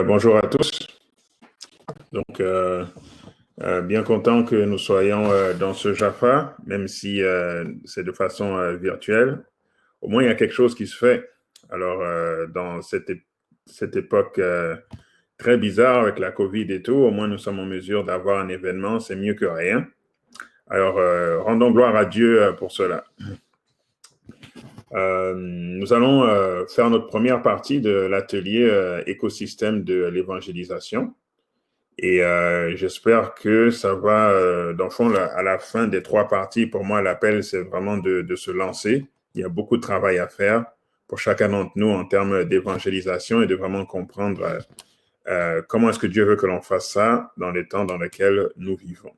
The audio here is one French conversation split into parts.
Bonjour à tous. Donc, bien content que nous soyons dans ce Jaffa, même si c'est de façon virtuelle. Au moins, il y a quelque chose qui se fait. Alors, dans cette époque très bizarre avec la COVID et tout, au moins nous sommes en mesure d'avoir un événement, c'est mieux que rien. Alors, rendons gloire à Dieu pour cela. Nous allons faire notre première partie de l'atelier écosystème de l'évangélisation. Et j'espère que ça va, dans le fond, à la fin des 3 parties, pour moi, l'appel, c'est vraiment de se lancer. Il y a beaucoup de travail à faire pour chacun d'entre nous en termes d'évangélisation et de vraiment comprendre comment est-ce que Dieu veut que l'on fasse ça dans les temps dans lesquels nous vivons.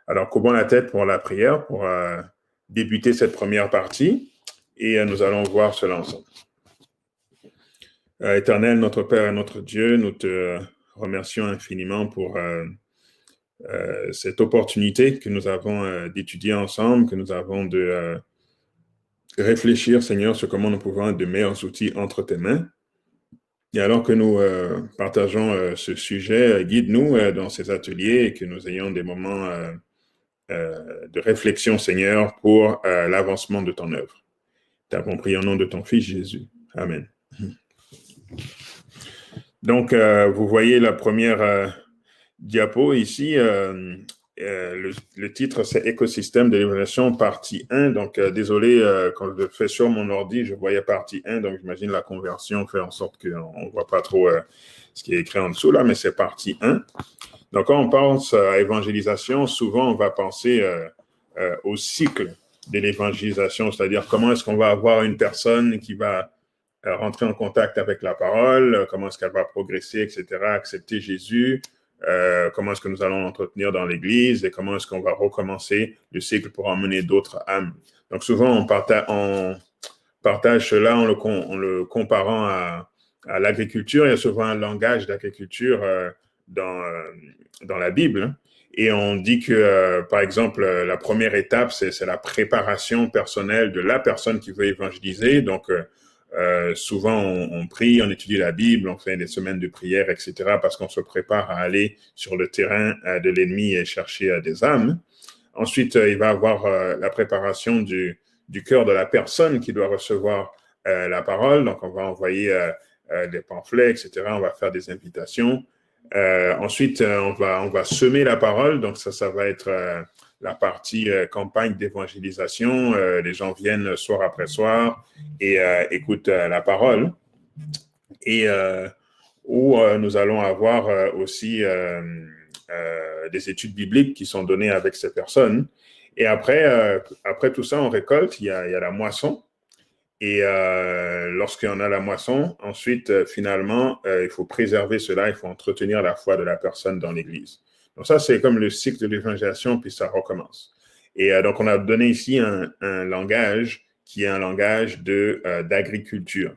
Alors, courbons la tête pour la prière, pour débuter cette première partie, et nous allons voir cela ensemble. Éternel, notre Père et notre Dieu, nous te remercions infiniment pour cette opportunité que nous avons d'étudier ensemble, que nous avons de réfléchir, Seigneur, sur comment nous pouvons être de meilleurs outils entre tes mains. Et alors que nous partageons ce sujet, guide-nous dans ces ateliers et que nous ayons des moments de réflexion, Seigneur, pour l'avancement de ton œuvre. T'avons prié au nom de ton Fils Jésus. Amen. Donc, vous voyez la première diapo ici. Le titre, c'est Écosystème de l'évaluation, partie 1. Donc, désolé, quand je le fais sur mon ordi, je voyais partie 1. Donc, j'imagine la conversion fait en sorte qu'on ne voit pas trop ce qui est écrit en dessous, là, mais c'est partie 1. Donc, quand on pense à évangélisation, souvent, on va penser au cycle de l'évangélisation, c'est-à-dire comment est-ce qu'on va avoir une personne qui va rentrer en contact avec la parole, comment est-ce qu'elle va progresser, etc., accepter Jésus, comment est-ce que nous allons l'entretenir dans l'Église et comment est-ce qu'on va recommencer le cycle pour emmener d'autres âmes. Donc souvent, on partage cela en le comparant à l'agriculture. Il y a souvent un langage d'agriculture dans la Bible. Et on dit que, par exemple, la première étape, c'est la préparation personnelle de la personne qui veut évangéliser. Donc, souvent, on prie, on étudie la Bible, on fait des semaines de prière, etc., parce qu'on se prépare à aller sur le terrain de l'ennemi et chercher des âmes. Ensuite, il va y avoir la préparation du cœur de la personne qui doit recevoir la parole. Donc, on va envoyer des pamphlets, etc., on va faire des invitations. Ensuite, on va semer la parole. Donc, ça va être la partie campagne d'évangélisation. Les gens viennent soir après soir et écoutent la parole. Et où nous allons avoir aussi des études bibliques qui sont données avec ces personnes. Et après tout ça, on récolte, il y a la moisson. Et lorsqu'il y en a la moisson, ensuite, finalement, il faut préserver cela, il faut entretenir la foi de la personne dans l'Église. Donc ça, c'est comme le cycle de l'évangélisation, puis ça recommence. Et donc, on a donné ici un langage qui est un langage d'agriculture.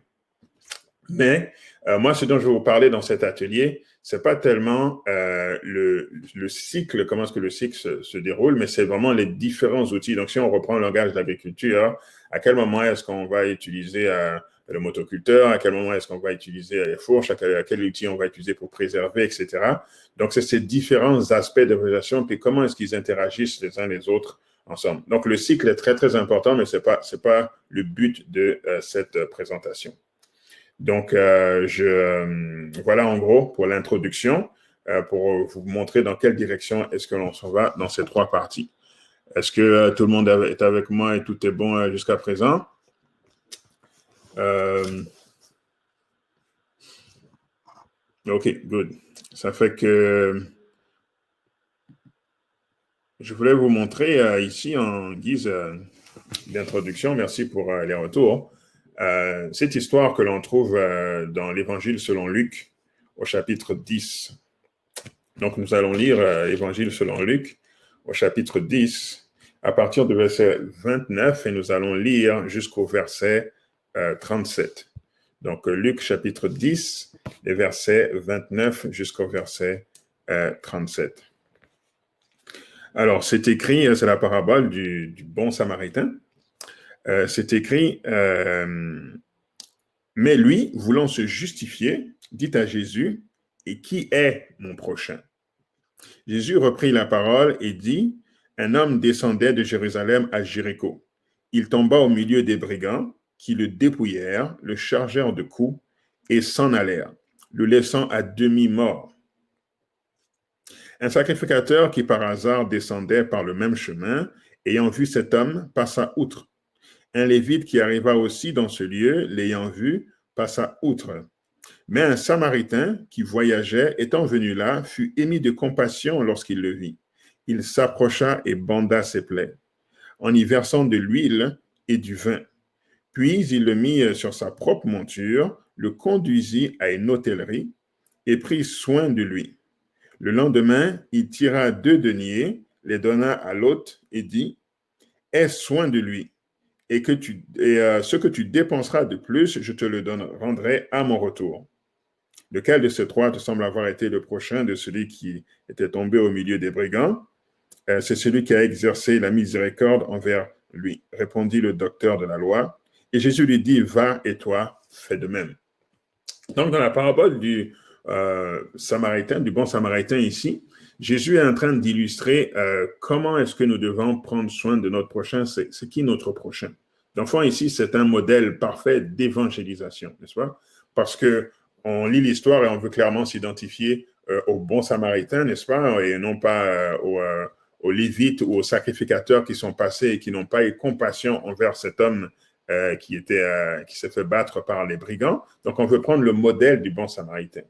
Mais moi, ce dont je vais vous parler dans cet atelier, c'est pas tellement le cycle, comment est-ce que le cycle se déroule, mais c'est vraiment les différents outils. Donc, si on reprend le langage d'agriculture, à quel moment est-ce qu'on va utiliser le motoculteur, à quel moment est-ce qu'on va utiliser les fourches, à quel outil on va utiliser pour préserver, etc. Donc, c'est ces différents aspects de l'évaluation, puis comment est-ce qu'ils interagissent les uns les autres ensemble. Donc, le cycle est très, très important, mais c'est pas le but de cette présentation. Donc, voilà en gros pour l'introduction, pour vous montrer dans quelle direction est-ce que l'on s'en va dans ces 3 parties. Est-ce que tout le monde est avec moi et tout est bon jusqu'à présent? OK, good. Ça fait que je voulais vous montrer ici en guise d'introduction, merci pour les retours, cette histoire que l'on trouve dans l'Évangile selon Luc au chapitre 10. Donc, nous allons lire l'Évangile selon Luc au chapitre 10 à partir du verset 29 et nous allons lire jusqu'au verset 37. Donc, Luc chapitre 10, les versets 29 jusqu'au verset 37. Alors, c'est écrit, c'est la parabole du bon samaritain. C'est écrit, mais lui, voulant se justifier, dit à Jésus, Et qui est mon prochain? Jésus reprit la parole et dit, un homme descendait de Jérusalem à Jéricho. Il tomba au milieu des brigands qui le dépouillèrent, le chargèrent de coups et s'en allèrent, le laissant à demi-mort. Un sacrificateur qui par hasard descendait par le même chemin, ayant vu cet homme, passa outre. Un lévite qui arriva aussi dans ce lieu, l'ayant vu, passa outre. Mais un Samaritain qui voyageait, étant venu là, fut émis de compassion lorsqu'il le vit. Il s'approcha et banda ses plaies, en y versant de l'huile et du vin. Puis il le mit sur sa propre monture, le conduisit à une hôtellerie et prit soin de lui. Le lendemain, il tira 2 deniers, les donna à l'hôte et dit, « Aie soin de lui, et ce que tu dépenseras de plus, je te le rendrai à mon retour. » Lequel de ces 3 te semble avoir été le prochain de celui qui était tombé au milieu des brigands? C'est celui qui a exercé la miséricorde envers lui, répondit le docteur de la loi. Et Jésus lui dit, va et toi, fais de même. Donc, dans la parabole du Samaritain, du bon Samaritain ici, Jésus est en train d'illustrer comment est-ce que nous devons prendre soin de notre prochain, c'est qui notre prochain. Donc, ici, c'est un modèle parfait d'évangélisation, n'est-ce pas? Parce que on lit l'histoire et on veut clairement s'identifier au bon Samaritain, n'est-ce pas? Et non pas aux Lévites ou aux sacrificateurs qui sont passés et qui n'ont pas eu compassion envers cet homme qui s'est fait battre par les brigands. Donc, on veut prendre le modèle du bon Samaritain.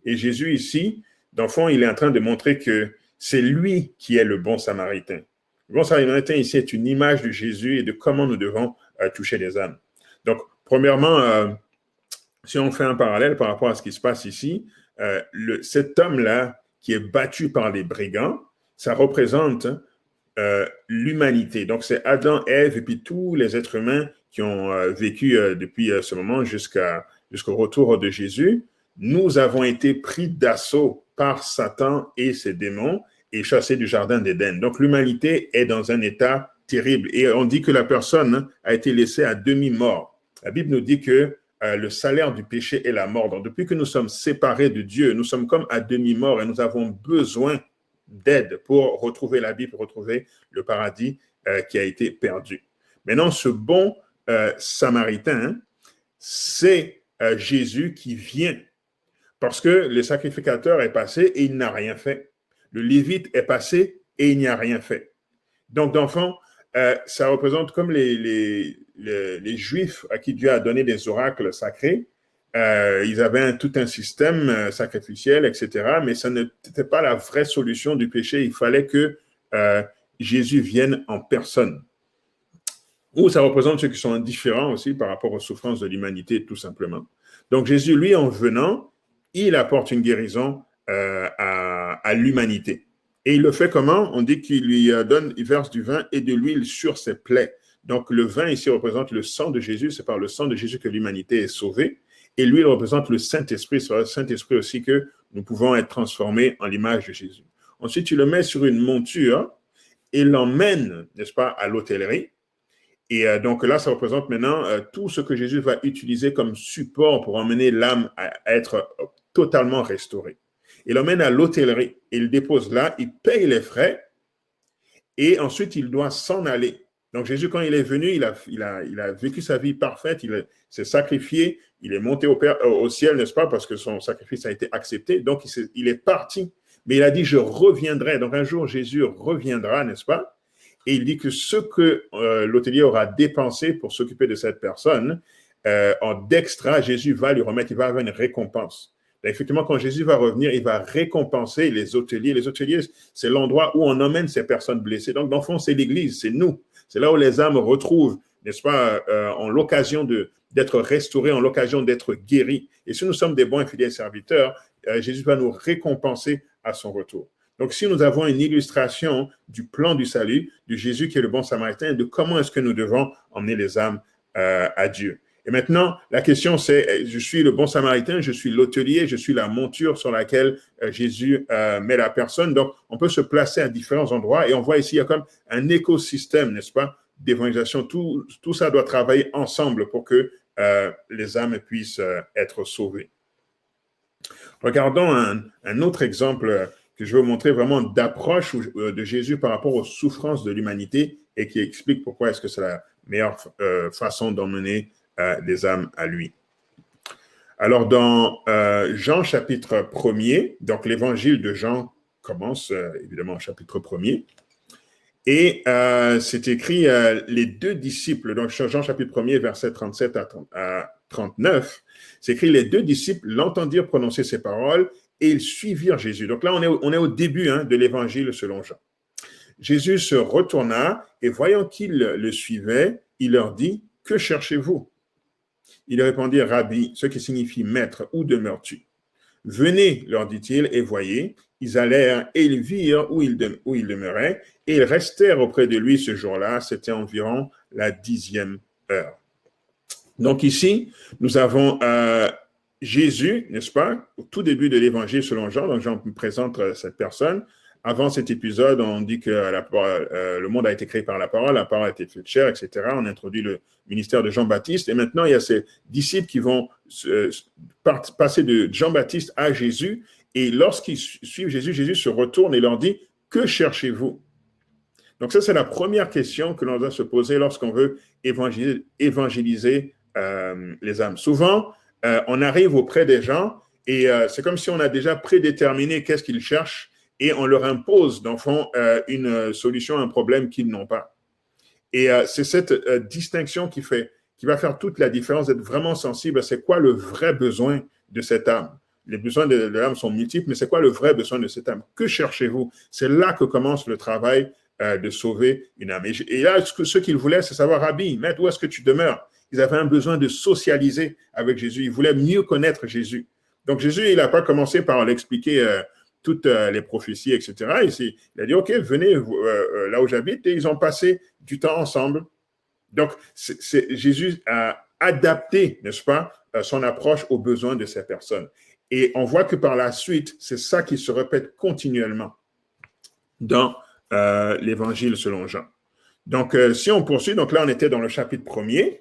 Et Jésus ici, dans le fond, il est en train de montrer que c'est lui qui est le bon Samaritain. Le bon Samaritain ici est une image de Jésus et de comment nous devons toucher les âmes. Donc, premièrement, si on fait un parallèle par rapport à ce qui se passe ici, cet homme-là qui est battu par les brigands, ça représente l'humanité. Donc, c'est Adam, Ève et puis tous les êtres humains qui ont vécu depuis ce moment jusqu'au retour de Jésus. Nous avons été pris d'assaut par Satan et ses démons et chassés du jardin d'Éden. Donc, l'humanité est dans un état terrible. Et on dit que la personne a été laissée à demi-mort. La Bible nous dit que le salaire du péché est la mort. Donc, depuis que nous sommes séparés de Dieu, nous sommes comme à demi-mort et nous avons besoin d'aide pour retrouver la vie, pour retrouver le paradis qui a été perdu. Maintenant, ce bon Samaritain, c'est Jésus qui vient parce que le sacrificateur est passé et il n'a rien fait. Le Lévite est passé et il n'y a rien fait. Donc, dans le fond, ça représente comme les Juifs à qui Dieu a donné des oracles sacrés. Ils avaient tout un système sacrificiel, etc. Mais ça n'était pas la vraie solution du péché. Il fallait que Jésus vienne en personne. Ou ça représente ceux qui sont indifférents aussi par rapport aux souffrances de l'humanité, tout simplement. Donc Jésus, lui, en venant, il apporte une guérison à l'humanité. Et il le fait comment? On dit qu'il lui il verse du vin et de l'huile sur ses plaies. Donc le vin ici représente le sang de Jésus. C'est par le sang de Jésus que l'humanité est sauvée. Et l'huile représente le Saint-Esprit. C'est par le Saint-Esprit aussi que nous pouvons être transformés en l'image de Jésus. Ensuite, tu le mets sur une monture et l'emmène, n'est-ce pas, à l'hôtellerie. Et donc là, ça représente maintenant tout ce que Jésus va utiliser comme support pour emmener l'âme à être totalement restaurée. Il l'emmène à l'hôtellerie, il le dépose là, il paye les frais et ensuite il doit s'en aller. Donc Jésus, quand il est venu, il a vécu sa vie parfaite, il s'est sacrifié, il est monté au ciel, n'est-ce pas, parce que son sacrifice a été accepté. Donc il est parti, mais il a dit, je reviendrai. Donc un jour, Jésus reviendra, n'est-ce pas? Et il dit que ce que l'hôtelier aura dépensé pour s'occuper de cette personne, en d'extra, Jésus va lui remettre, il va avoir une récompense. Donc, effectivement, quand Jésus va revenir, il va récompenser les hôteliers. Les hôteliers, c'est l'endroit où on emmène ces personnes blessées. Donc, dans le fond, c'est l'Église, c'est nous. C'est là où les âmes retrouvent, n'est-ce pas, en l'occasion d'être restaurées, en l'occasion d'être guéries. Et si nous sommes des bons et fidèles serviteurs, Jésus va nous récompenser à son retour. Donc, si nous avons une illustration du plan du salut, de Jésus qui est le bon Samaritain, de comment est-ce que nous devons emmener les âmes à Dieu. Et maintenant, la question c'est, je suis le bon Samaritain, je suis l'hôtelier, je suis la monture sur laquelle Jésus met la personne. Donc, on peut se placer à différents endroits et on voit ici, il y a comme un écosystème, n'est-ce pas, d'évangélisation. Tout ça doit travailler ensemble pour que les âmes puissent être sauvées. Regardons un autre exemple que je veux vous montrer vraiment d'approche de Jésus par rapport aux souffrances de l'humanité et qui explique pourquoi est-ce que c'est la meilleure façon d'emmener les âmes à lui. Alors, dans Jean chapitre 1er, donc l'évangile de Jean commence évidemment au chapitre 1er, et c'est écrit les deux disciples, donc Jean chapitre 1er, verset 37 à 39, c'est écrit les deux disciples l'entendirent prononcer ces paroles et ils suivirent Jésus. Donc là, on est au début de l'évangile selon Jean. Jésus se retourna et voyant qu'ils le suivaient, il leur dit, que cherchez-vous? Ils répondirent, Rabbi, ce qui signifie maître, où demeures-tu? Venez, leur dit-il, et voyez. Ils allèrent et ils virent où il demeurait, et ils restèrent auprès de lui ce jour-là. C'était environ la 10e heure. Donc ici, nous avons Jésus, n'est-ce pas, au tout début de l'évangile selon Jean. Donc Jean présente cette personne. Avant cet épisode, on dit que le monde a été créé par la parole a été faite chair, etc. On introduit le ministère de Jean-Baptiste. Et maintenant, il y a ces disciples qui vont passer de Jean-Baptiste à Jésus. Et lorsqu'ils suivent Jésus, Jésus se retourne et leur dit, « Que cherchez-vous » Donc ça, c'est la première question que l'on doit se poser lorsqu'on veut évangéliser les âmes. Souvent, on arrive auprès des gens et c'est comme si on a déjà prédéterminé qu'est-ce qu'ils cherchent et on leur impose, dans le fond, une solution à un problème qu'ils n'ont pas. Et c'est cette distinction qui va faire toute la différence, d'être vraiment sensible à c'est quoi le vrai besoin de cette âme. Les besoins de l'âme sont multiples, mais c'est quoi le vrai besoin de cette âme? Que cherchez-vous? C'est là que commence le travail de sauver une âme. Et là, ce qu'ils voulaient, c'est savoir, Rabbi, maître, où est-ce que tu demeures? Ils avaient un besoin de socialiser avec Jésus. Ils voulaient mieux connaître Jésus. Donc Jésus, il n'a pas commencé par l'expliquer toutes les prophéties, etc. Il a dit, OK, venez là où j'habite, et ils ont passé du temps ensemble. Donc, Jésus a adapté, n'est-ce pas, son approche aux besoins de ces personnes. Et on voit que par la suite, c'est ça qui se répète continuellement dans l'évangile selon Jean. Donc, si on poursuit, donc là, on était dans le chapitre 1er,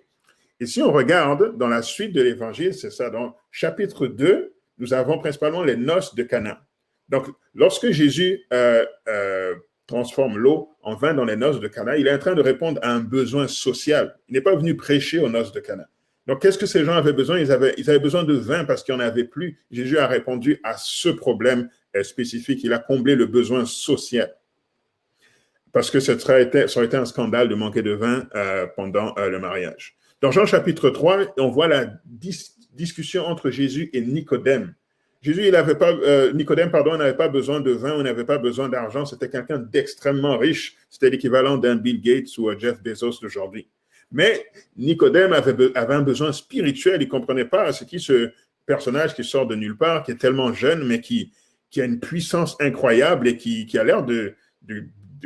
et si on regarde dans la suite de l'évangile, c'est ça, dans chapitre 2, nous avons principalement les noces de Cana. Donc, lorsque Jésus transforme l'eau en vin dans les noces de Cana, il est en train de répondre à un besoin social. Il n'est pas venu prêcher aux noces de Cana. Donc, qu'est-ce que ces gens avaient besoin? Ils avaient besoin de vin parce qu'il n'y en avait plus. Jésus a répondu à ce problème spécifique. Il a comblé le besoin social. Parce que ça aurait été un scandale de manquer de vin pendant le mariage. Dans Jean chapitre 3, on voit la discussion entre Jésus et Nicodème. Nicodème n'avait pas besoin de vin, on n'avait pas besoin d'argent. C'était quelqu'un d'extrêmement riche. C'était l'équivalent d'un Bill Gates ou Jeff Bezos d'aujourd'hui. Mais Nicodème avait un besoin spirituel. Il ne comprenait pas ce personnage qui sort de nulle part, qui est tellement jeune, mais qui a une puissance incroyable et qui a l'air de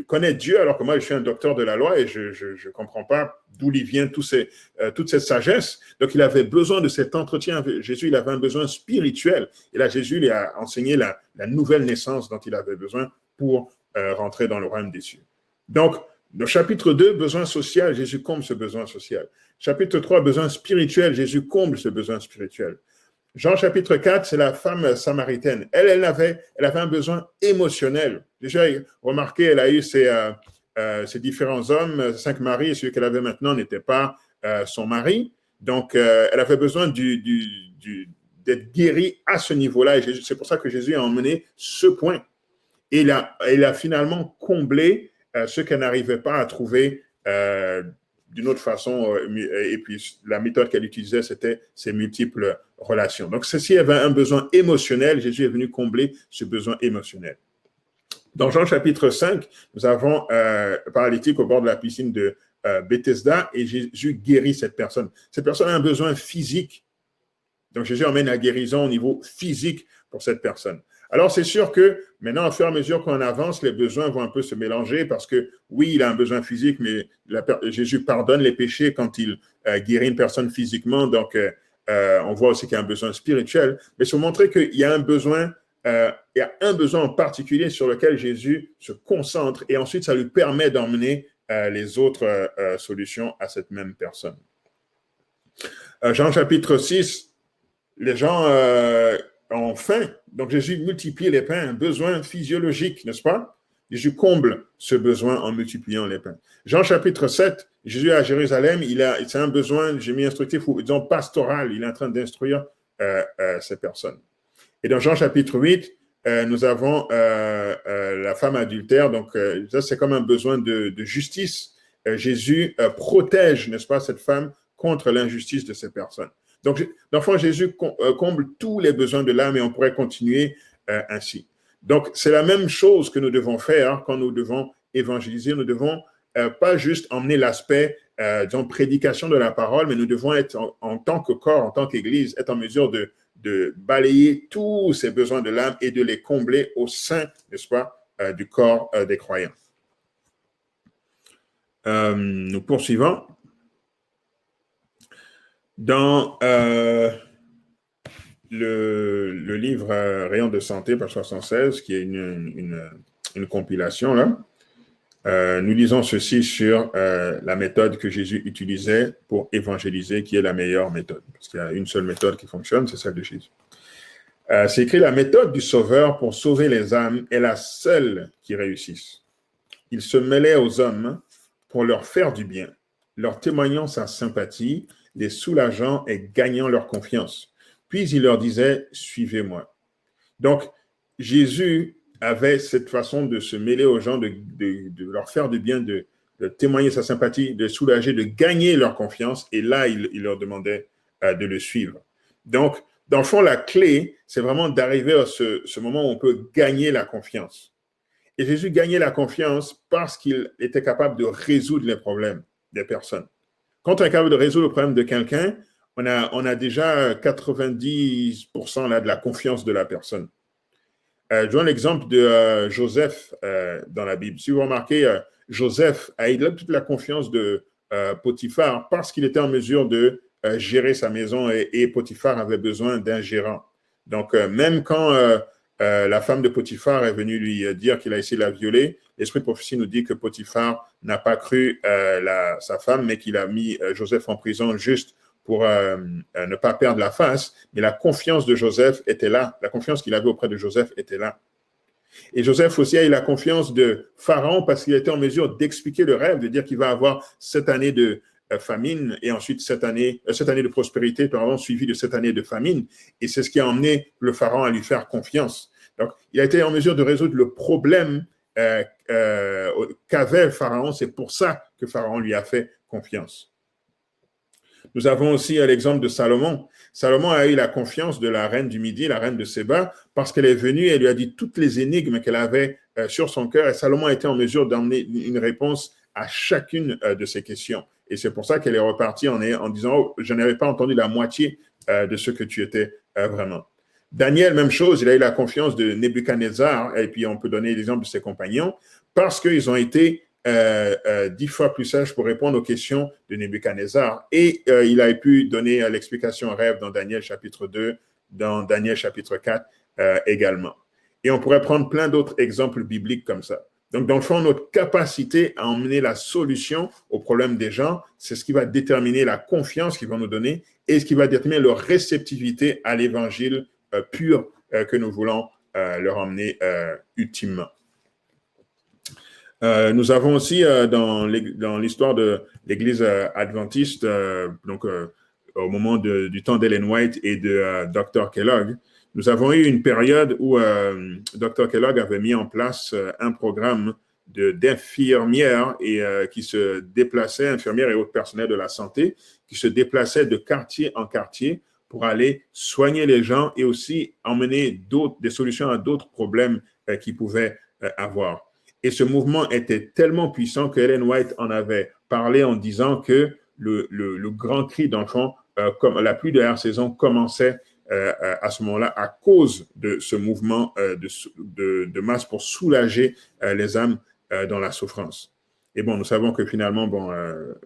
connaître Dieu, alors que moi, je suis un docteur de la loi et je ne comprends pas d'où il vient toute cette sagesse. Donc, il avait besoin de cet entretien avec Jésus. Il avait un besoin spirituel. Et là, Jésus lui a enseigné la nouvelle naissance dont il avait besoin pour rentrer dans le royaume des cieux. Donc, dans chapitre 2, besoin social, Jésus comble ce besoin social. Chapitre 3, besoin spirituel, Jésus comble ce besoin spirituel. Jean chapitre 4, c'est la femme samaritaine. Elle avait un besoin émotionnel. Déjà, remarquez, elle a eu ses différents hommes, 5 maris, et celui qu'elle avait maintenant n'était pas son mari. Donc, elle avait besoin d'être guérie à ce niveau-là. Et c'est pour ça que Jésus a emmené ce point. Et il a finalement comblé ce qu'elle n'arrivait pas à trouver d'une autre façon, et puis la méthode qu'elle utilisait, c'était ses multiples relations. Donc, ceci avait un besoin émotionnel. Jésus est venu combler ce besoin émotionnel. Dans Jean chapitre 5, nous avons un paralytique au bord de la piscine de Bethesda et Jésus guérit cette personne. Cette personne a un besoin physique. Donc, Jésus emmène la guérison au niveau physique pour cette personne. Alors, c'est sûr que maintenant, au fur et à mesure qu'on avance, les besoins vont un peu se mélanger parce que, oui, il a un besoin physique, mais Jésus pardonne les péchés quand il guérit une personne physiquement. Donc, on voit aussi qu'il y a un besoin spirituel. Mais c'est pour montrer qu'il y a un besoin, en particulier sur lequel Jésus se concentre et ensuite, ça lui permet d'emmener les autres solutions à cette même personne. Jean chapitre 6, les gens ont faim. Donc Jésus multiplie les pains, un besoin physiologique, n'est-ce pas? Jésus comble ce besoin en multipliant les pains. Jean chapitre 7, Jésus est à Jérusalem, c'est un besoin, j'ai mis instructif, ou disons pastoral, il est en train d'instruire ces personnes. Et dans Jean chapitre 8, nous avons la femme adultère, donc ça c'est comme un besoin de justice. Jésus protège, n'est-ce pas, cette femme contre l'injustice de ces personnes. Donc, l'enfant Jésus comble tous les besoins de l'âme et on pourrait continuer ainsi. Donc, c'est la même chose que nous devons faire quand nous devons évangéliser. Nous devons pas juste emmener l'aspect, disons, prédication de la parole, mais nous devons être en tant que corps, en tant qu'Église, être en mesure de balayer tous ces besoins de l'âme et de les combler au sein, n'est-ce pas, du corps des croyants. Nous poursuivons. Dans le livre Rayon de santé, page 76, qui est une compilation, là, nous lisons ceci sur la méthode que Jésus utilisait pour évangéliser, qui est la meilleure méthode. Parce qu'il y a une seule méthode qui fonctionne, c'est celle de Jésus. C'est écrit, la méthode du Sauveur pour sauver les âmes est la seule qui réussisse. Il se mêlait aux hommes pour leur faire du bien, leur témoignant sa sympathie, les soulageant et gagnant leur confiance. Puis il leur disait, suivez-moi. Donc, Jésus avait cette façon de se mêler aux gens, de leur faire du bien, de témoigner sa sympathie, de soulager, de gagner leur confiance. Et là, il leur demandait de le suivre. Donc, dans le fond, la clé, c'est vraiment d'arriver à ce moment où on peut gagner la confiance. Et Jésus gagnait la confiance parce qu'il était capable de résoudre les problèmes des personnes. Quand on est capable de résoudre le problème de quelqu'un, on a déjà 90% là, de la confiance de la personne. Je donne l'exemple de Joseph dans la Bible. Si vous remarquez, Joseph a eu toute la confiance de Potiphar parce qu'il était en mesure de gérer sa maison et Potiphar avait besoin d'un gérant. Donc, même quand la femme de Potiphar est venue lui dire qu'il a essayé de la violer, l'esprit de prophétie nous dit que Potiphar n'a pas cru sa femme, mais qu'il a mis Joseph en prison juste pour ne pas perdre la face. Mais la confiance de Joseph était là. La confiance qu'il avait auprès de Joseph était là. Et Joseph aussi a eu la confiance de Pharaon parce qu'il était en mesure d'expliquer le rêve, de dire qu'il va avoir 7 années de famine et ensuite 7 années de prospérité, suivi de 7 années de famine. Et c'est ce qui a emmené le Pharaon à lui faire confiance. Donc, il a été en mesure de résoudre le problème qu'avait Pharaon. C'est pour ça que Pharaon lui a fait confiance. Nous avons aussi l'exemple de Salomon. Salomon a eu la confiance de la reine du Midi, la reine de Séba, parce qu'elle est venue et lui a dit toutes les énigmes qu'elle avait sur son cœur. Et Salomon a été en mesure d'emmener une réponse à chacune de ces questions. Et c'est pour ça qu'elle est repartie en disant, oh, je n'avais pas entendu la moitié de ce que tu étais vraiment. Daniel, même chose, il a eu la confiance de Nebuchadnezzar, et puis on peut donner l'exemple de ses compagnons, parce qu'ils ont été 10 fois plus sages pour répondre aux questions de Nebuchadnezzar. Et il a pu donner l'explication en rêve dans Daniel chapitre 2, dans Daniel chapitre 4 également. Et on pourrait prendre plein d'autres exemples bibliques comme ça. Donc, dans le fond, notre capacité à emmener la solution aux problèmes des gens, c'est ce qui va déterminer la confiance qu'ils vont nous donner et ce qui va déterminer leur réceptivité à l'évangile pur que nous voulons leur emmener ultimement. Nous avons aussi dans l'histoire de l'Église adventiste, au moment du temps d'Ellen White et de Dr. Kellogg, nous avons eu une période où Dr. Kellogg avait mis en place un programme d'infirmières et qui se déplaçaient, infirmières et autres personnels de la santé, qui se déplaçaient de quartier en quartier pour aller soigner les gens et aussi emmener des solutions à d'autres problèmes qu'ils pouvaient avoir. Et ce mouvement était tellement puissant que Ellen White en avait parlé en disant que le grand cri d'enfant, comme la pluie de la saison, commençait à ce moment-là à cause de ce mouvement de masse pour soulager les âmes dans la souffrance. Et bon, nous savons que finalement, le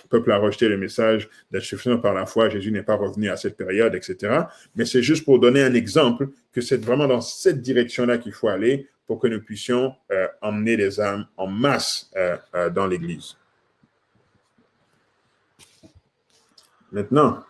peuple a rejeté le message d'être suffisant par la foi, Jésus n'est pas revenu à cette période, etc. Mais c'est juste pour donner un exemple que c'est vraiment dans cette direction-là qu'il faut aller pour que nous puissions emmener les âmes en masse dans l'Église. Maintenant,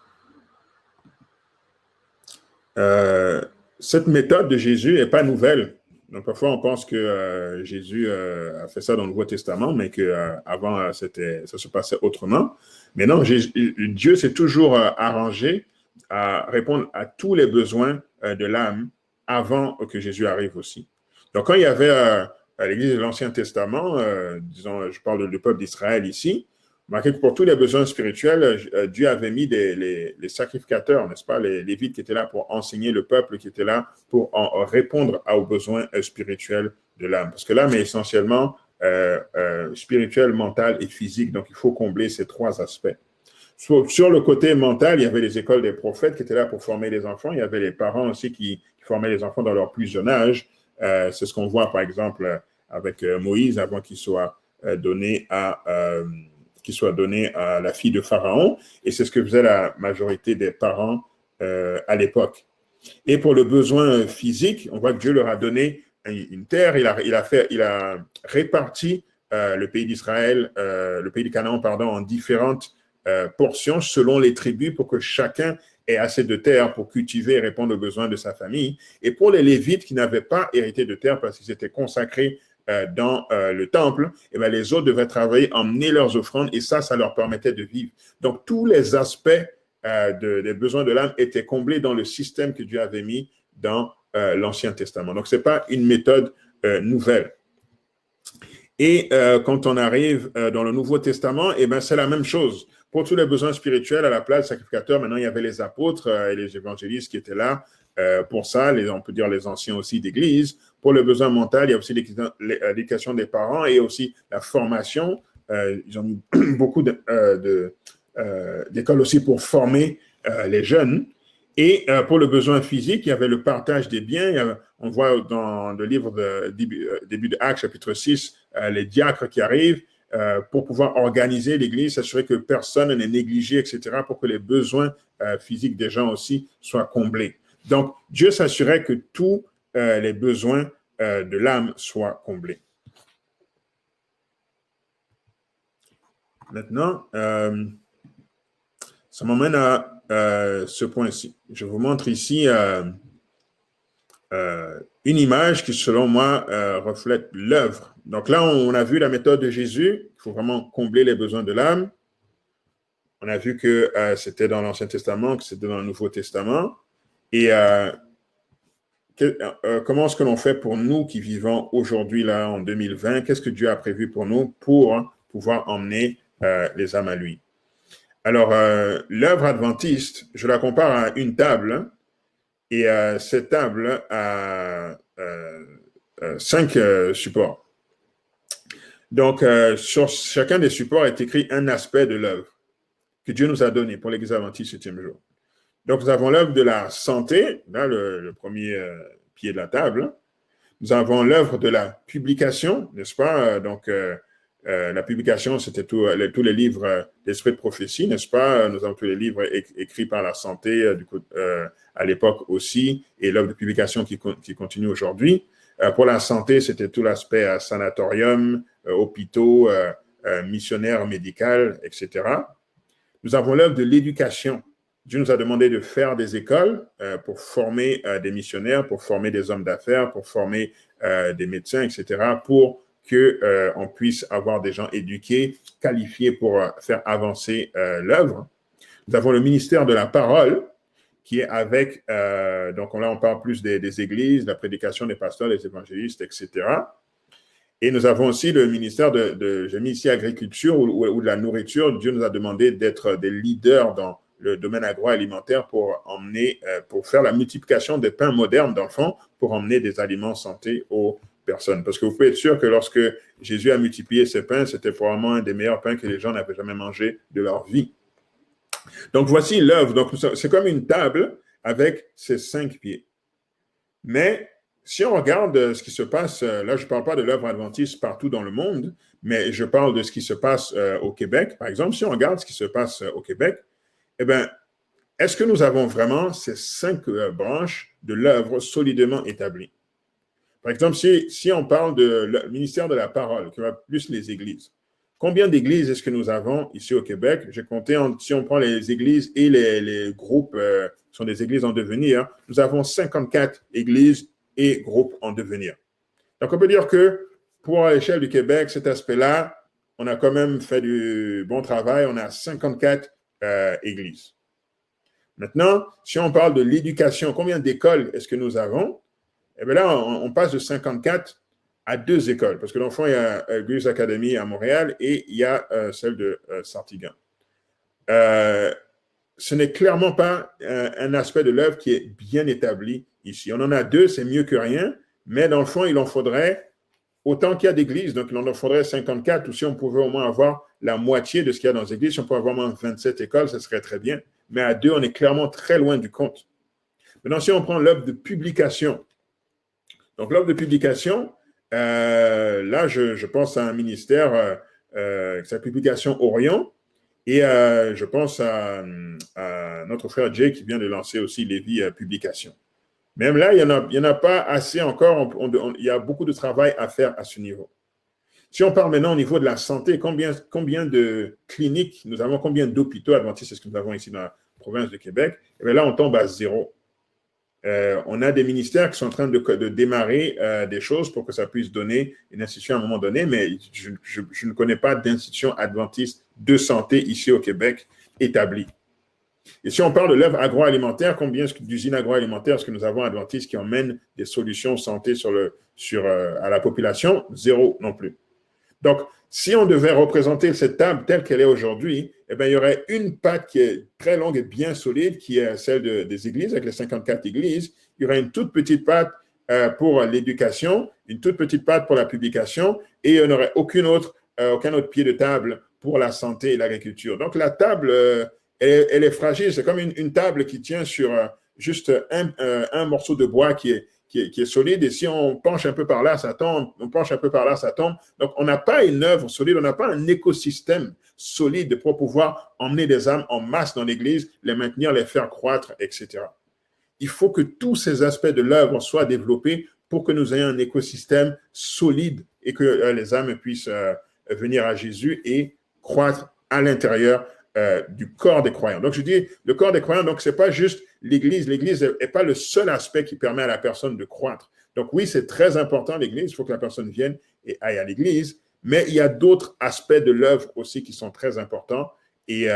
cette méthode de Jésus n'est pas nouvelle. Donc, parfois, on pense que Jésus a fait ça dans le Nouveau Testament, mais qu'avant, ça se passait autrement. Mais non, Dieu s'est toujours arrangé à répondre à tous les besoins de l'âme avant que Jésus arrive aussi. Donc, quand il y avait à l'Église de l'Ancien Testament, disons, je parle du peuple d'Israël ici, marqué que pour tous les besoins spirituels, Dieu avait mis les sacrificateurs, n'est-ce pas, les Lévites qui étaient là pour enseigner le peuple, qui étaient là pour répondre aux besoins spirituels de l'âme. Parce que l'âme est essentiellement spirituelle, mentale et physique, donc il faut combler ces trois aspects. Sur le côté mental, il y avait les écoles des prophètes qui étaient là pour former les enfants. Il y avait les parents aussi qui formaient les enfants dans leur plus jeune âge. C'est ce qu'on voit, par exemple, avec Moïse, avant qu'il soit donné à la fille de Pharaon. Et c'est ce que faisait la majorité des parents à l'époque. Et pour le besoin physique, on voit que Dieu leur a donné une terre. Il a réparti le pays d'Israël, le pays de Canaan, pardon, en différentes portions selon les tribus pour que chacun ait assez de terre pour cultiver et répondre aux besoins de sa famille. Et pour les Lévites qui n'avaient pas hérité de terre parce qu'ils étaient consacrés dans le temple, et bien les autres devaient travailler, emmener leurs offrandes, et ça leur permettait de vivre. Donc, tous les aspects des besoins de l'âme étaient comblés dans le système que Dieu avait mis dans l'Ancien Testament. Donc, ce n'est pas une méthode nouvelle. Et quand on arrive dans le Nouveau Testament, et ben, c'est la même chose. Pour tous les besoins spirituels, à la place du sacrificateur, maintenant, il y avait les apôtres et les évangélistes qui étaient là pour ça, on peut dire les anciens aussi d'Église. Pour le besoin mental, il y a aussi l'éducation des parents et aussi la formation. Ils ont mis beaucoup d'écoles aussi pour former les jeunes. Et pour le besoin physique, il y avait le partage des biens. On voit dans le livre début de Actes, chapitre 6, les diacres qui arrivent pour pouvoir organiser l'Église, s'assurer que personne n'est négligé, etc., pour que les besoins physiques des gens aussi soient comblés. Donc, Dieu s'assurait que tous les besoins de l'âme soient comblés. Maintenant, ça m'emmène à ce point-ci. Je vous montre ici une image qui, selon moi, reflète l'œuvre. Donc là, on a vu la méthode de Jésus. Il faut vraiment combler les besoins de l'âme. On a vu que c'était dans l'Ancien Testament, que c'était dans le Nouveau Testament. Et comment est-ce que l'on fait pour nous qui vivons aujourd'hui, là, en 2020? Qu'est-ce que Dieu a prévu pour nous pour pouvoir emmener les âmes à lui? Alors, l'œuvre adventiste, je la compare à une table, hein, et cette table a 5 supports. Donc, sur chacun des supports est écrit un aspect de l'œuvre que Dieu nous a donné pour l'Église adventiste 7e jour. Donc, nous avons l'œuvre de la santé, là, le premier pied de la table. Nous avons l'œuvre de la publication, n'est-ce pas? Donc, la publication, c'était tous les livres d'esprit de prophétie, n'est-ce pas? Nous avons tous les livres écrits par la santé, à l'époque aussi, et l'œuvre de publication qui continue aujourd'hui. Pour la santé, c'était tout l'aspect sanatorium, hôpitaux, missionnaires médicaux, etc. Nous avons l'œuvre de l'éducation. Dieu nous a demandé de faire des écoles pour former des missionnaires, pour former des hommes d'affaires, pour former des médecins, etc., pour qu'on puisse avoir des gens éduqués, qualifiés pour faire avancer l'œuvre. Nous avons le ministère de la parole, qui est avec, donc là on parle plus des églises, de la prédication des pasteurs, des évangélistes, etc. Et nous avons aussi le ministère j'ai mis ici agriculture ou de la nourriture. Dieu nous a demandé d'être des leaders dans le domaine agroalimentaire pour faire la multiplication des pains modernes d'enfants, pour emmener des aliments santé aux personnes. Parce que vous pouvez être sûr que lorsque Jésus a multiplié ces pains, c'était probablement un des meilleurs pains que les gens n'avaient jamais mangé de leur vie. Donc, voici l'œuvre. Donc, c'est comme une table avec ses 5 pieds. Mais si on regarde ce qui se passe, là, je ne parle pas de l'œuvre adventiste partout dans le monde, mais je parle de ce qui se passe au Québec. Par exemple, si on regarde ce qui se passe au Québec, eh bien, est-ce que nous avons vraiment ces 5 branches de l'œuvre solidement établies? Par exemple, si on parle du ministère de la parole, qui va plus les églises, Combien d'églises est-ce que nous avons ici au Québec? J'ai compté, si on prend les églises et les groupes, sont des églises en devenir, nous avons 54 églises et groupes en devenir. Donc, on peut dire que pour l'échelle du Québec, cet aspect-là, on a quand même fait du bon travail. On a 54 églises. Maintenant, si on parle de l'éducation, combien d'écoles est-ce que nous avons? Eh bien là, on passe de 54 à 2 écoles, parce que dans le fond, il y a Grace Academy à Montréal et il y a celle de Sartigan. Ce n'est clairement pas un aspect de l'œuvre qui est bien établi ici. On en a 2, c'est mieux que rien, mais dans le fond, il en faudrait autant qu'il y a d'églises, donc il en faudrait 54, ou si on pouvait au moins avoir la moitié de ce qu'il y a dans les églises, si on pouvait avoir au moins 27 écoles, ce serait très bien. Mais à 2, on est clairement très loin du compte. Maintenant, si on prend l'œuvre de publication, donc l'œuvre de publication, là, je pense à un ministère, c'est la publication Orion, et je pense à notre frère Jay qui vient de lancer aussi Lévis Publication. Même là, il n'y en a pas assez encore. Il y a beaucoup de travail à faire à ce niveau. Si on parle maintenant au niveau de la santé, combien de cliniques nous avons, combien d'hôpitaux adventistes est-ce que nous avons ici dans la province de Québec? Et bien là, on tombe à 0. On a des ministères qui sont en train de démarrer des choses pour que ça puisse donner une institution à un moment donné, mais je ne connais pas d'institution adventiste de santé ici au Québec établie. Et si on parle de l'œuvre agroalimentaire, combien d'usines agroalimentaires est-ce que nous avons adventistes qui emmènent des solutions santé à la population? 0 non plus. Donc, si on devait représenter cette table telle qu'elle est aujourd'hui, eh bien, il y aurait une patte qui est très longue et bien solide, qui est celle des églises, avec les 54 églises. Il y aurait une toute petite patte pour l'éducation, une toute petite patte pour la publication, et il n'y aurait aucun autre pied de table pour la santé et l'agriculture. Donc, la table, elle est fragile. C'est comme une table qui tient sur juste un morceau de bois qui est solide, et si on penche un peu par là, ça tombe, on penche un peu par là, ça tombe. Donc, on n'a pas une œuvre solide, on n'a pas un écosystème solide pour pouvoir emmener des âmes en masse dans l'Église, les maintenir, les faire croître, etc. Il faut que tous ces aspects de l'œuvre soient développés pour que nous ayons un écosystème solide et que les âmes puissent venir à Jésus et croître à l'intérieur du corps des croyants. Donc, je dis le corps des croyants, donc, ce n'est pas juste l'Église. L'Église n'est pas le seul aspect qui permet à la personne de croître. Donc, oui, c'est très important, l'Église. Il faut que la personne vienne et aille à l'Église. Mais il y a d'autres aspects de l'œuvre aussi qui sont très importants et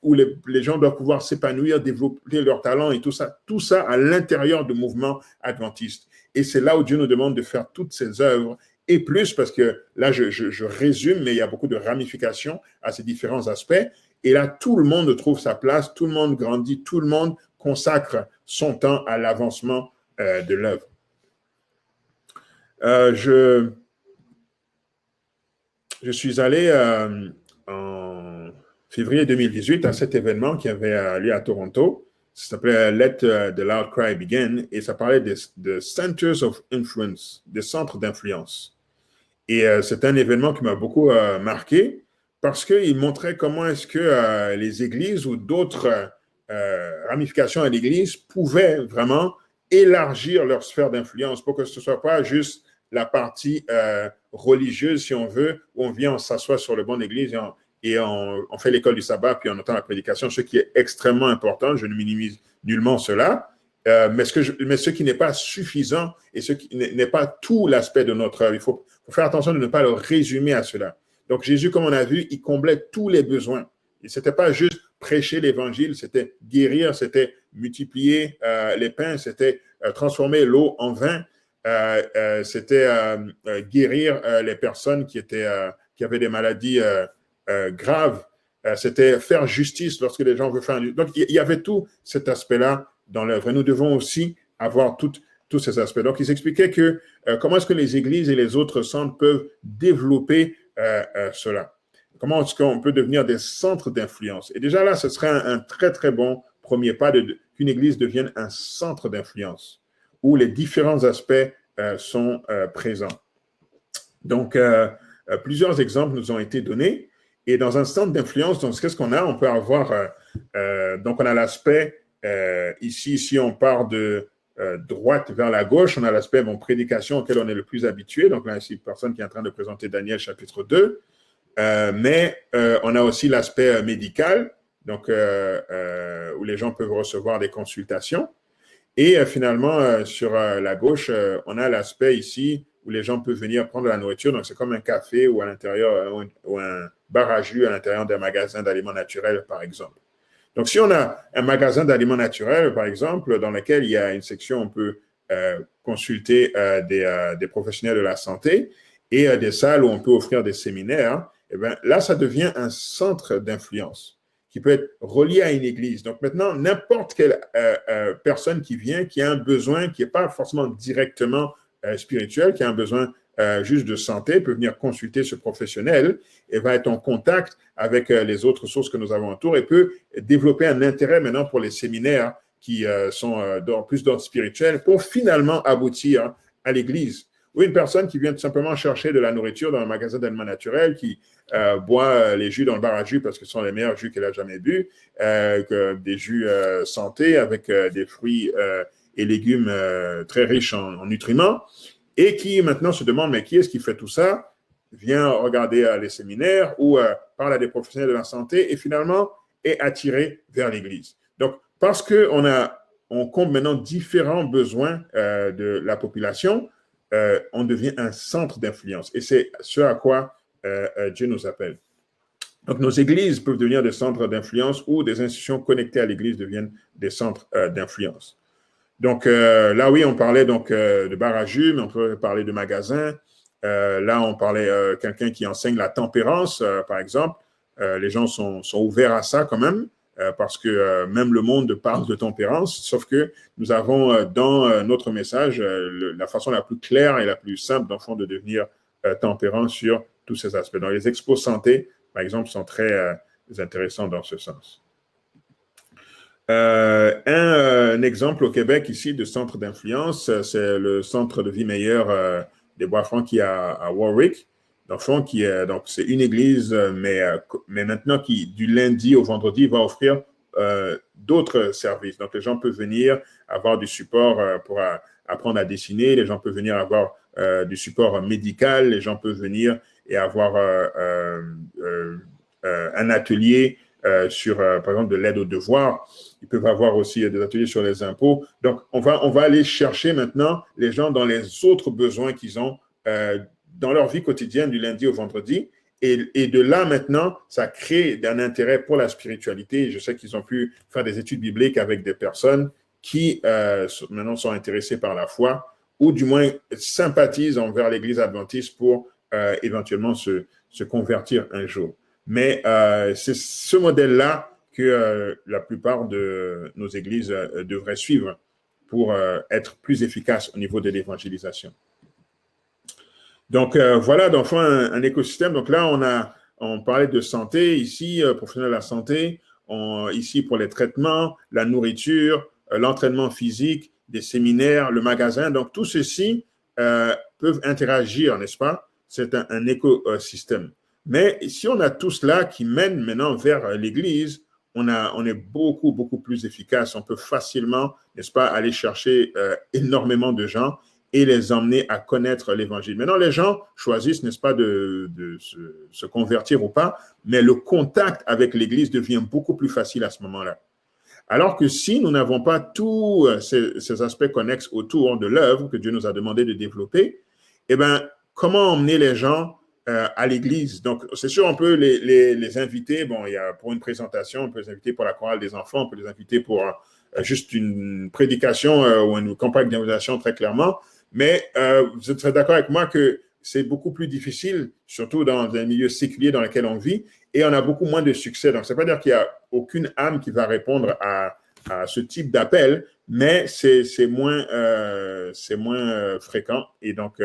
où les gens doivent pouvoir s'épanouir, développer leurs talents et tout ça à l'intérieur du mouvement adventiste. Et c'est là où Dieu nous demande de faire toutes ces œuvres et plus, parce que là, je résume, mais il y a beaucoup de ramifications à ces différents aspects. Et là, tout le monde trouve sa place, tout le monde grandit, tout le monde consacre son temps à l'avancement de l'œuvre. Je suis allé en février 2018 à cet événement qui avait lieu à Toronto. Ça s'appelait Let the Loud Cry Begin et ça parlait de Centers of Influence, des centres d'influence. Et c'est un événement qui m'a beaucoup marqué parce qu'il montrait comment est-ce que les églises ou d'autres ramifications à l'église pouvaient vraiment élargir leur sphère d'influence pour que ce ne soit pas juste la partie religieuse, si on veut, où on vient, on s'assoit sur le banc d'église et on fait l'école du sabbat, puis on entend la prédication, ce qui est extrêmement important, je ne minimise nullement cela, mais ce qui n'est pas suffisant et ce qui n'est pas tout l'aspect de notre œuvre. Il faut faire attention de ne pas le résumer à cela. Donc Jésus, comme on a vu, il comblait tous les besoins. Et ce n'était pas juste prêcher l'évangile, c'était guérir, c'était multiplier les pains, c'était transformer l'eau en vin, c'était guérir les personnes qui avaient des maladies graves, c'était faire justice lorsque les gens veulent faire. Donc, il y avait tout cet aspect-là dans l'œuvre. Et nous devons aussi avoir tous ces aspects. Donc, ils expliquaient que comment est-ce que les églises et les autres centres peuvent développer cela. Comment est-ce qu'on peut devenir des centres d'influence? Et déjà là, ce serait un très, très bon premier pas qu'une église devienne un centre d'influence où les différents aspects sont présents. Donc, plusieurs exemples nous ont été donnés. Et dans un centre d'influence, donc, qu'est-ce qu'on a? On peut avoir, donc on a l'aspect, ici, si on part de droite vers la gauche, on a l'aspect prédication auquel on est le plus habitué. Donc là, ici, une personne qui est en train de présenter Daniel chapitre 2. Mais on a aussi l'aspect médical, donc où les gens peuvent recevoir des consultations. Et finalement, sur la gauche, on a l'aspect ici où les gens peuvent venir prendre de la nourriture. Donc, c'est comme un café ou à l'intérieur, ou un bar à jus à l'intérieur d'un magasin d'aliments naturels, par exemple. Donc, si on a un magasin d'aliments naturels, par exemple, dans lequel il y a une section où on peut consulter des professionnels de la santé et des salles où on peut offrir des séminaires, eh bien, là, ça devient un centre d'influence qui peut être relié à une église. Donc maintenant, n'importe quelle personne qui vient, qui a un besoin qui n'est pas forcément directement spirituel, qui a un besoin juste de santé, peut venir consulter ce professionnel et va être en contact avec les autres sources que nous avons autour et peut développer un intérêt maintenant pour les séminaires qui sont plus d'ordre spirituel pour finalement aboutir à l'église. Ou une personne qui vient tout simplement chercher de la nourriture dans un magasin d'aliments naturels, qui boit les jus dans le bar à jus parce que ce sont les meilleurs jus qu'elle a jamais bu, des jus santé avec des fruits et légumes très riches en nutriments, et qui maintenant se demande, mais qui est-ce qui fait tout ça? Vient regarder les séminaires ou parle à des professionnels de la santé et finalement est attiré vers l'Église. Donc, parce on comble maintenant différents besoins de la population, on devient un centre d'influence. Et c'est ce à quoi Dieu nous appelle. Donc, nos églises peuvent devenir des centres d'influence ou des institutions connectées à l'église deviennent des centres d'influence. Donc, là, oui, on parlait donc de bar à jus, mais on peut parler de magasins. Là, on parlait quelqu'un qui enseigne la tempérance, par exemple. Les gens sont ouverts à ça quand même, parce que même le monde parle de tempérance, sauf que nous avons dans notre message la façon la plus claire et la plus simple, dans le fond, de devenir tempérant sur tous ces aspects. Donc, les expos santé, par exemple, sont très intéressants dans ce sens. Un exemple au Québec ici de centre d'influence, c'est le centre de vie meilleure des Bois-Francs qui est à Warwick. Dans le fond, donc c'est une église, mais maintenant qui du lundi au vendredi va offrir d'autres services. Donc les gens peuvent venir avoir du support pour apprendre à dessiner, les gens peuvent venir avoir du support médical, les gens peuvent venir et avoir un atelier sur, par exemple, de l'aide aux devoirs. Ils peuvent avoir aussi des ateliers sur les impôts. Donc, on va aller chercher maintenant les gens dans les autres besoins qu'ils ont dans leur vie quotidienne du lundi au vendredi. Et de là, maintenant, ça crée un intérêt pour la spiritualité. Je sais qu'ils ont pu faire des études bibliques avec des personnes qui maintenant sont intéressées par la foi ou du moins sympathisent envers l'Église adventiste pour éventuellement se convertir un jour. Mais c'est ce modèle-là que la plupart de nos églises devraient suivre pour être plus efficaces au niveau de l'évangélisation. Donc, voilà, dans le fond, un écosystème. Donc là, on parlait de santé ici, professionnel de la santé, ici pour les traitements, la nourriture, l'entraînement physique, des séminaires, le magasin. Donc, tout ceci peuvent interagir, n'est-ce pas? C'est un écosystème. Mais si on a tout cela qui mène maintenant vers l'Église, on est beaucoup, beaucoup plus efficace. On peut facilement, n'est-ce pas, aller chercher énormément de gens et les emmener à connaître l'Évangile. Maintenant, les gens choisissent, n'est-ce pas, de se convertir ou pas, mais le contact avec l'Église devient beaucoup plus facile à ce moment-là. Alors que si nous n'avons pas tous ces aspects connexes autour de l'œuvre que Dieu nous a demandé de développer, eh bien, comment emmener les gens à l'église? Donc, c'est sûr, on peut les inviter. Bon, il y a pour une présentation, on peut les inviter pour la chorale des enfants, on peut les inviter pour juste une prédication ou une campagne d'évangélisation très clairement. Mais vous serez d'accord avec moi que c'est beaucoup plus difficile, surtout dans un milieu séculier dans lequel on vit, et on a beaucoup moins de succès. Donc, ça ne veut pas dire qu'il n'y a aucune âme qui va répondre à ce type d'appel, mais c'est moins fréquent. Et donc,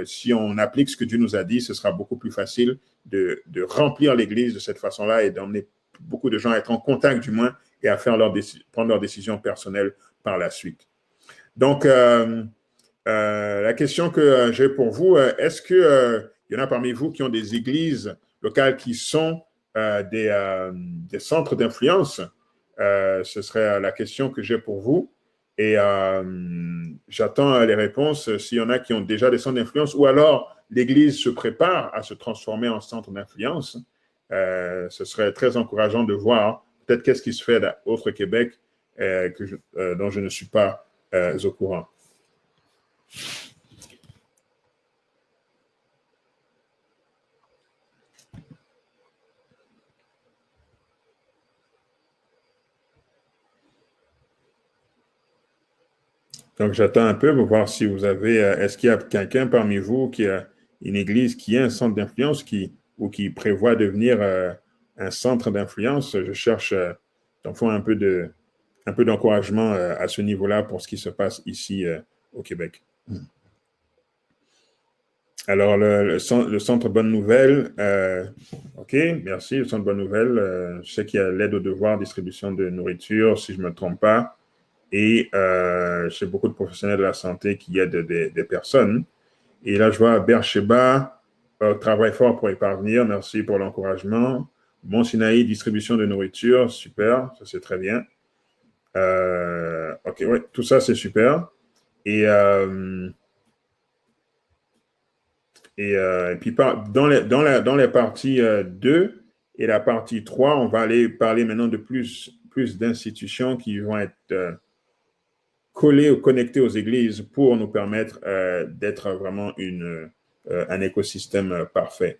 si on applique ce que Dieu nous a dit, ce sera beaucoup plus facile de remplir l'Église de cette façon-là et d'emmener beaucoup de gens à être en contact du moins et à prendre leurs décisions personnelles par la suite. Donc, la question que j'ai pour vous, est-ce qu'il y en a parmi vous qui ont des églises locales qui sont des centres d'influence? Ce serait la question que j'ai pour vous. Et j'attends les réponses s'il y en a qui ont déjà des centres d'influence ou alors l'Église se prépare à se transformer en centre d'influence. Ce serait très encourageant de voir peut-être qu'est-ce qui se fait autre Québec dont je ne suis pas au courant. Donc, j'attends un peu pour voir si vous avez, est-ce qu'il y a quelqu'un parmi vous qui a une église qui a un centre d'influence ou qui prévoit devenir un centre d'influence? Je cherche, donc, faut un peu d'encouragement à ce niveau-là pour ce qui se passe ici au Québec. Alors, le centre Bonne Nouvelle, OK, merci, le centre Bonne Nouvelle. Je sais qu'il y a l'aide aux devoirs, distribution de nourriture, si je ne me trompe pas. Et j'ai beaucoup de professionnels de la santé qui aident des personnes. Et là, je vois Bercheba, travail fort pour y parvenir. Merci pour l'encouragement. Bon Sinaï, distribution de nourriture, super, ça c'est très bien. OK, ouais, tout ça c'est super. Et, et puis dans les parties 2 et la partie 3, on va aller parler maintenant de plus d'institutions qui vont être collés ou connectés aux églises pour nous permettre d'être vraiment un écosystème parfait.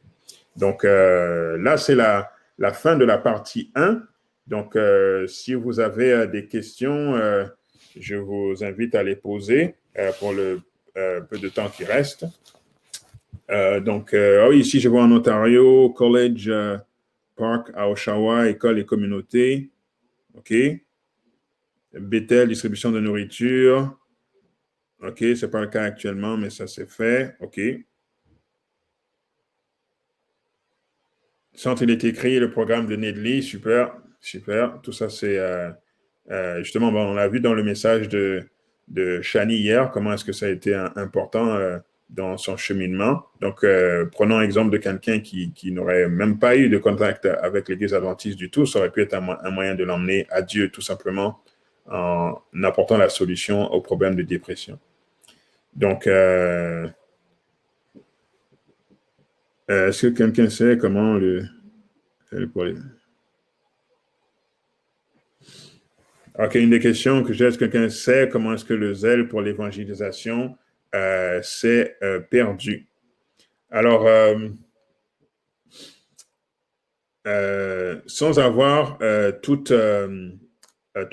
Donc là, c'est la fin de la partie 1. Donc, si vous avez des questions, je vous invite à les poser pour le peu de temps qui reste. Donc, oui, ici, je vois en Ontario, College Park à Oshawa, école et communauté. OK. Bethel, distribution de nourriture. OK, ce n'est pas le cas actuellement, mais ça s'est fait. OK. Centre, il est écrit, le programme de Nedley, super, super. Tout ça, c'est justement, bon, on l'a vu dans le message de Shani hier, comment est-ce que ça a été important dans son cheminement. Donc, prenons l'exemple de quelqu'un qui n'aurait même pas eu de contact avec l'Église adventiste du tout. Ça aurait pu être un moyen de l'emmener à Dieu, tout simplement, en apportant la solution au problème de dépression. Donc, est-ce que quelqu'un sait comment OK, une des questions que j'ai, est-ce que quelqu'un sait comment est-ce que le zèle pour l'évangélisation s'est perdu? Alors, sans avoir tout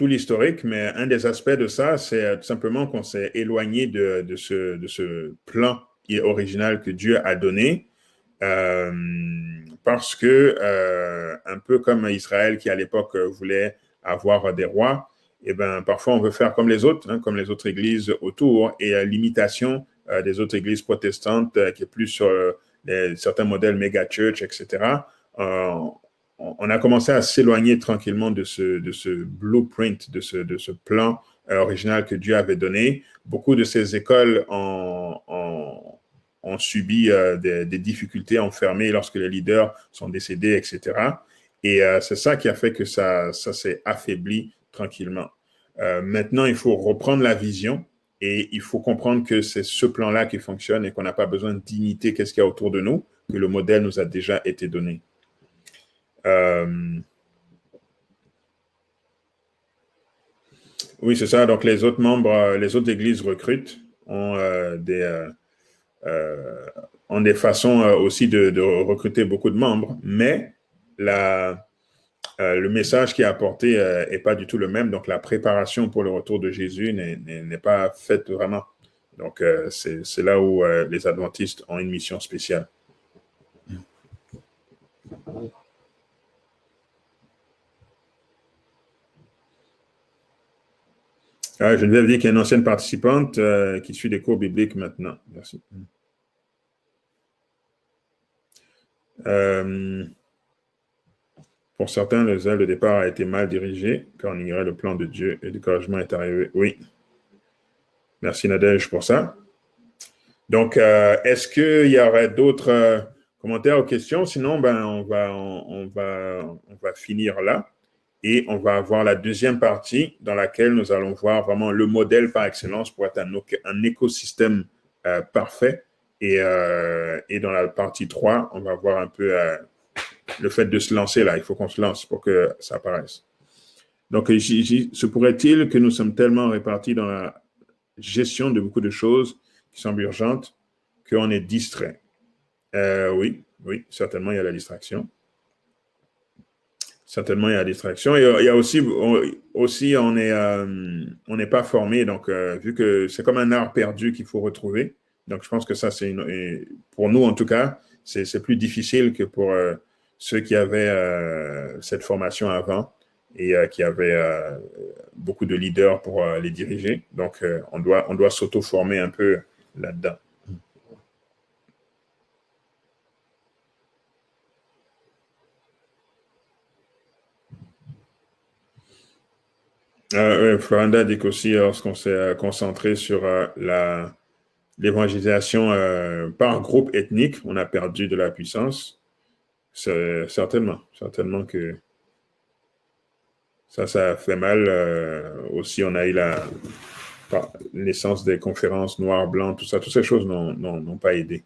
l'historique, mais un des aspects de ça, c'est tout simplement qu'on s'est éloigné de ce plan original que Dieu a donné. Parce que, un peu comme Israël qui à l'époque voulait avoir des rois, et ben, parfois on veut faire comme les autres, comme les autres églises autour, et l'imitation des autres églises protestantes qui est plus sur certains modèles méga-church, etc. On a commencé à s'éloigner tranquillement de ce blueprint, de ce plan original que Dieu avait donné. Beaucoup de ces écoles ont subi des difficultés, ont fermé lorsque les leaders sont décédés, etc. Et c'est ça qui a fait que ça s'est affaibli tranquillement. Maintenant, il faut reprendre la vision et il faut comprendre que c'est ce plan-là qui fonctionne et qu'on n'a pas besoin d'imiter qu'est-ce qu'il y a autour de nous, que le modèle nous a déjà été donné. Oui, c'est ça. Donc, les autres membres, les autres églises recrutent, ont ont des façons aussi de recruter beaucoup de membres, mais le message qui est apporté n'est pas du tout le même. Donc, la préparation pour le retour de Jésus n'est pas faite vraiment. Donc, c'est là où les adventistes ont une mission spéciale. Geneviève dit qu'il y a une ancienne participante qui suit des cours bibliques maintenant. Merci. Pour certains, le zèle de départ a été mal dirigé, car on ignorait le plan de Dieu et le découragement est arrivé. Oui. Merci Nadège pour ça. Donc, est-ce qu'il y aurait d'autres commentaires ou questions? Sinon, ben, on va finir là. Et on va avoir la deuxième partie dans laquelle nous allons voir vraiment le modèle par excellence pour être un écosystème parfait. Et dans la partie 3, on va voir un peu le fait de se lancer là. Il faut qu'on se lance pour que ça apparaisse. Donc, se pourrait-il que nous sommes tellement répartis dans la gestion de beaucoup de choses qui semblent urgentes qu'on est distrait? Oui, certainement, il y a la distraction. Certainement, il y a la distraction. Et il y a aussi on n'est pas formé. Donc, vu que c'est comme un art perdu qu'il faut retrouver. Donc, je pense que ça, pour nous, en tout cas, c'est plus difficile que pour ceux qui avaient cette formation avant et qui avaient beaucoup de leaders pour les diriger. Donc, on doit s'auto-former un peu là-dedans. Florenda dit qu'aussi, lorsqu'on s'est concentré sur l'évangélisation par groupe ethnique, on a perdu de la puissance. Certainement que ça fait mal. Aussi, on a eu la naissance des conférences noires, blancs, tout ça. Toutes ces choses n'ont pas aidé.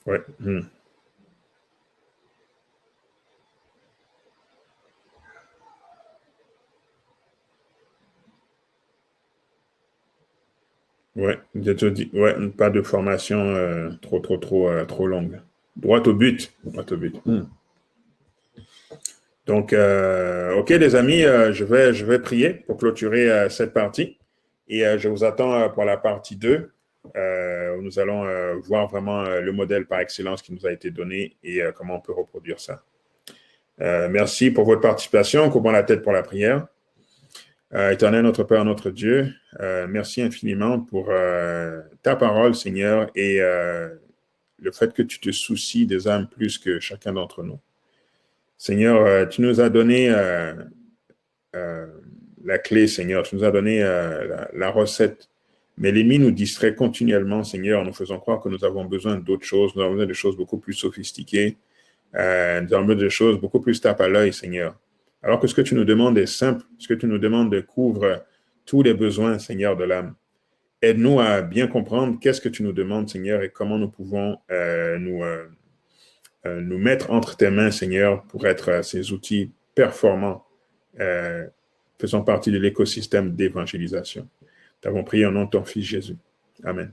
Ouais. Ouais, ouais, pas de formation trop longue. Droit au but. Donc, OK, les amis, je vais prier pour clôturer cette partie. Et je vous attends pour la partie 2, où nous allons voir vraiment le modèle par excellence qui nous a été donné et comment on peut reproduire ça. Merci pour votre participation. Courbons la tête pour la prière. Éternel, notre Père, notre Dieu, merci infiniment pour ta parole, Seigneur, et le fait que tu te soucies des âmes plus que chacun d'entre nous. Seigneur, tu nous as donné la clé, Seigneur. Tu nous as donné la recette. Mais l'ennemi nous distrait continuellement, Seigneur, en nous faisant croire que nous avons besoin d'autres choses. Nous avons besoin de choses beaucoup plus sophistiquées. Nous avons besoin de choses beaucoup plus tape à l'œil, Seigneur. Alors que ce que tu nous demandes est simple. Ce que tu nous demandes couvre tous les besoins, Seigneur, de l'âme. Aide-nous à bien comprendre qu'est-ce que tu nous demandes, Seigneur, et comment nous pouvons nous mettre entre tes mains, Seigneur, pour être ces outils performants faisant partie de l'écosystème d'évangélisation. Nous avons prié au nom de ton Fils Jésus. Amen.